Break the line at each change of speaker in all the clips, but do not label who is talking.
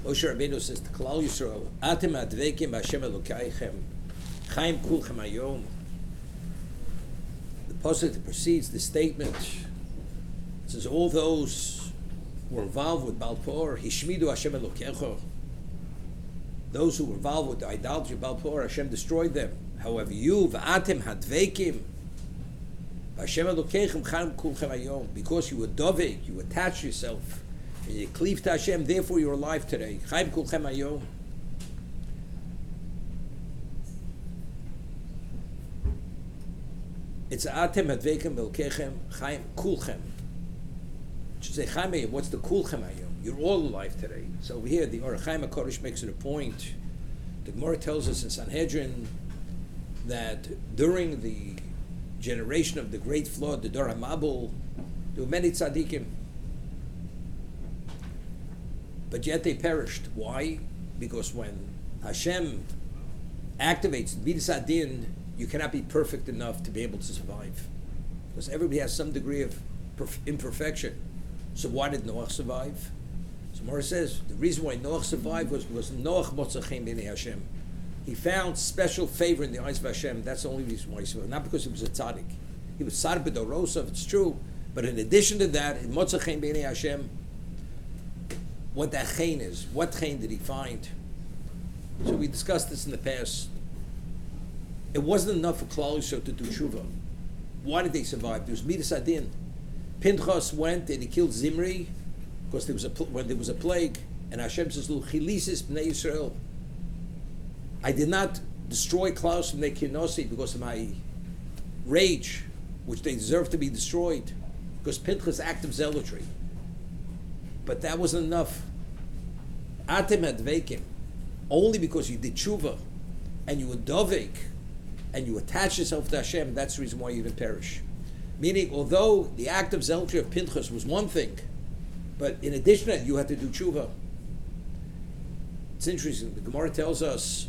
Moshe Rabbeinu says to Klal Yisrael, Atem advekim b'Hashem Elokeichem, Chaim kulchem hayom. The pasuk that precedes the statement says, all those who were involved with Baal Peor, Hishmidu Hashem Elokecho. Those who were involved with the idolatry of Baal Peor, Hashem destroyed them. However, you, v'atem hadvekim, Hashem Elokeichem Chaim kulchem hayom, because you were dovek, you attached yourself, and you cleave to Hashem, therefore you're alive today. Chaim kulchem hayom. It's atem hadvekim Elokeichem Chaim kulchem. It should say Chaim hayom. What's the kulchem hayom? You're all alive today. So over here, the Orach Chaim HaKodesh makes it a point. The Gemara tells us in Sanhedrin that during the generation of the great flood, the Dor HaMabul, there were many tzaddikim, but yet they perished. Why? Because when Hashem activates Midas Adin, you cannot be perfect enough to be able to survive, because everybody has some degree of imperfection. So why did Noach survive? So Mara says the reason why Noach survived was Noach Motzachem B'nei Hashem. He found special favor in the eyes of Hashem. That's the only reason why he survived. Not because he was a tzaddik. He was tzaddik b'dorosov, it's true. But in addition to that, in Motzachem B'nei Hashem, what that chen is, what chen did he find? So we discussed this in the past. It wasn't enough for Klal Yisrael to do tshuva. Why did they survive? There was Midas Adin. Pinchas went and he killed Zimri because when there was a plague, and Hashem says, "Lu chilisis b'nei Yisrael." I did not destroy Klaus from their kinosi because of my rage, which they deserve to be destroyed, because Pinchas' act of zealotry. But that wasn't enough. Atem hadvekim, only because you did tshuva, and you were dovek, and you attached yourself to Hashem, that's the reason why you didn't perish. Meaning, although the act of zealotry of Pinchas was one thing, but in addition to that, you had to do tshuva. It's interesting. The Gemara tells us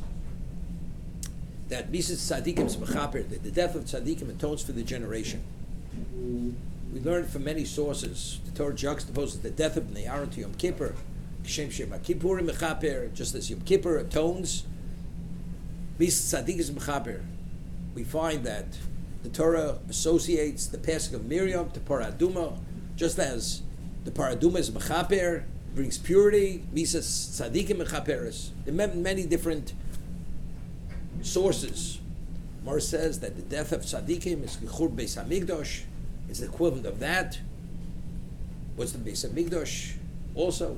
that Mises Tzadikim is mechaper, that the death of Tzadikim atones for the generation. We learned from many sources. The Torah juxtaposes the death of Bnei Aaron to Yom Kippur, Kishem Shem HaKippurim mechaper, just as Yom Kippur atones. Mises Tzadik is mechaper. We find that the Torah associates the passing of Miriam to Paraduma, just as the Paraduma is mechaper, brings purity. Mises Tzadikim mechaperes. There are many different sources. Mar says that the death of Tzadikim is Chur Beis Hamikdash. It's the equivalent of that. What's the Beis Hamikdash? Also,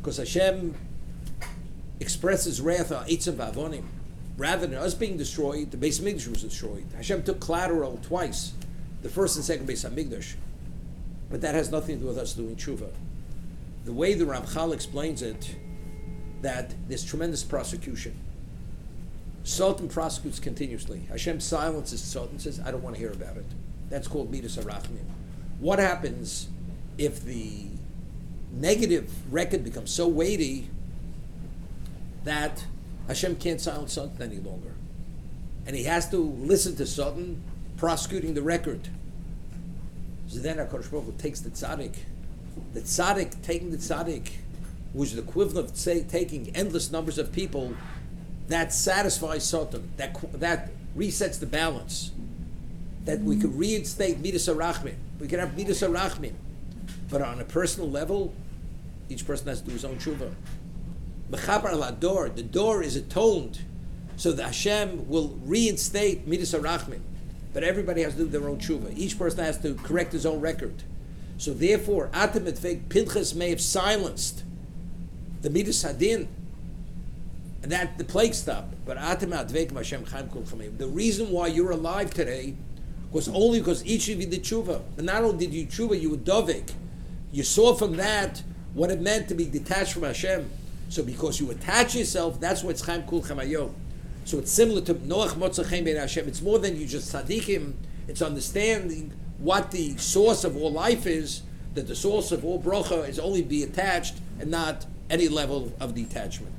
because Hashem expresses wrath on Eitzim V'Avonim. Rather than us being destroyed, the Beis Hamikdash was destroyed. Hashem took collateral twice, the first and second Beis Hamikdash. But that has nothing to do with us doing tshuva. The way the Ramchal explains it, that there's tremendous prosecution. Sultan prosecutes continuously. Hashem silences Sultan, says, I don't want to hear about it. That's called Midas Arachmim. What happens if the negative record becomes so weighty that Hashem can't silence Sultan any longer? And he has to listen to Sultan prosecuting the record. So then HaKadosh Baruch Hu takes the tzaddik. The tzaddik, taking the tzaddik, which is the equivalent of taking endless numbers of people, that satisfies Sultan, that resets the balance. That we could reinstate Midas Arachmim. We could have Midas Arachmim. But on a personal level, each person has to do his own tshuva. Mechaper al door, the door is atoned, so that Hashem will reinstate Midas Arachmim. But everybody has to do their own tshuva. Each person has to correct his own record. So therefore, Atem et Pinchas may have silenced the Midas Hadin, and that the plague stopped. But Atem advek Hashem Chaim Kol Chameim. The reason why you're alive today was only because each of you did tshuva. But not only did you tshuva, you were dovek. You saw from that what it meant to be detached from Hashem. So because you attach yourself, that's why it's Chaim Kol Chamayom. So it's similar to Noach Motzachem Ben Hashem. It's more than you just tzaddikim. It's understanding what the source of all life is, that the source of all bracha is only be attached and not any level of detachment.